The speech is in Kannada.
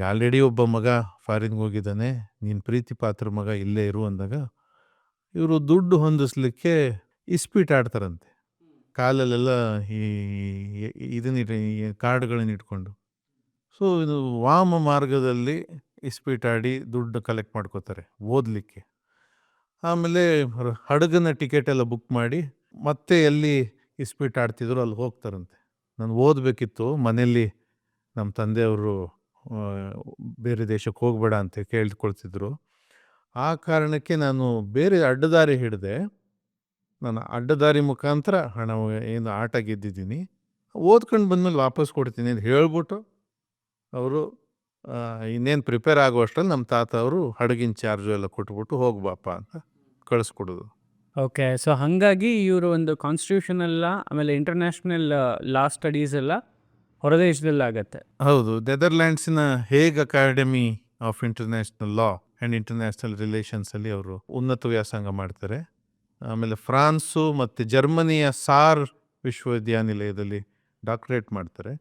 ಈಗ ಆಲ್ರೆಡಿ ಒಬ್ಬ ಮಗ ಫಾರಿನ್ಗೆ ಹೋಗಿದ್ದಾನೆ, ನೀನು ಪ್ರೀತಿ ಪಾತ್ರ ಮಗ ಇಲ್ಲೇ ಇರು ಅಂದಾಗ ಇವರು ದುಡ್ಡು ಹೊಂದಿಸ್ಲಿಕ್ಕೆ ಇಸ್ಪೀಟ್ ಆಡ್ತಾರಂತೆ, ಕಾಲಲ್ಲೆಲ್ಲ ಈ ಇದನ್ನ ಕಾರ್ಡ್ಗಳನ್ನ ಇಟ್ಕೊಂಡು. ಸೊ ಇದು ವಾಮ ಮಾರ್ಗದಲ್ಲಿ ಇಸ್ಪೀಟಾಡಿ ದುಡ್ಡು ಕಲೆಕ್ಟ್ ಮಾಡ್ಕೋತಾರೆ ಓದಲಿಕ್ಕೆ. ಆಮೇಲೆ ಹಡಗನ ಟಿಕೆಟ್ ಎಲ್ಲ ಬುಕ್ ಮಾಡಿ ಮತ್ತೆ ಎಲ್ಲಿ ಇಸ್ಪೀಟ್ ಆಡ್ತಿದ್ರು ಅಲ್ಲಿ ಹೋಗ್ತಾರಂತೆ. ನಾನು ಓದಬೇಕಿತ್ತು, ಮನೇಲಿ ನಮ್ಮ ತಂದೆಯವರು ಬೇರೆ ದೇಶಕ್ಕೆ ಹೋಗಬೇಡ ಅಂತ ಕೇಳ್ಕೊಳ್ತಿದ್ರು. ಆ ಕಾರಣಕ್ಕೆ ನಾನು ಬೇರೆ ಅಡ್ಡದಾರಿ ಹಿಡಿದೆ. ನಾನು ಅಡ್ಡದಾರಿ ಮುಖಾಂತರ ಹಣ ಏನು ಆಟ ಗೆದ್ದಿದ್ದೀನಿ, ಓದ್ಕೊಂಡು ಬಂದಮೇಲೆ ವಾಪಸ್ ಕೊಡ್ತೀನಿ ಅಂತ ಹೇಳ್ಬಿಟ್ಟು ಅವರು ಇನ್ನೇನು ಪ್ರಿಪೇರ್ ಆಗುವಷ್ಟರಲ್ಲಿ ನಮ್ಮ ತಾತ ಅವರು ಹಡಗಿನ ಚಾರ್ಜು ಎಲ್ಲ ಕೊಟ್ಬಿಟ್ಟು ಹೋಗ್ಬಾಪ ಅಂತ ಕಳಿಸ್ಕೊಡೋದು. ಓಕೆ. ಸೊ ಹಾಗಾಗಿ ಇವರು ಒಂದು ಕಾನ್ಸ್ಟಿಟ್ಯೂಷನಲ್ ಲಾ ಆಮೇಲೆ ಇಂಟರ್ನ್ಯಾಷನಲ್ ಲಾ ಸ್ಟಡೀಸ್ ಎಲ್ಲ ಹೊರದೇಶದಲ್ಲಿ ಆಗತ್ತೆ. ಹೌದು, ನೆದರ್ಲ್ಯಾಂಡ್ಸಿನ Hague academy of international law and international ರಿಲೇಷನ್ಸಲ್ಲಿ ಅವರು ಉನ್ನತ ವ್ಯಾಸಂಗ ಮಾಡ್ತಾರೆ. ಆಮೇಲೆ ಫ್ರಾನ್ಸು ಮತ್ತು ಜರ್ಮನಿಯ ಸಾರ್ ವಿಶ್ವವಿದ್ಯಾನಿಲಯದಲ್ಲಿ ಡಾಕ್ಟರೇಟ್ ಮಾಡ್ತಾರೆ.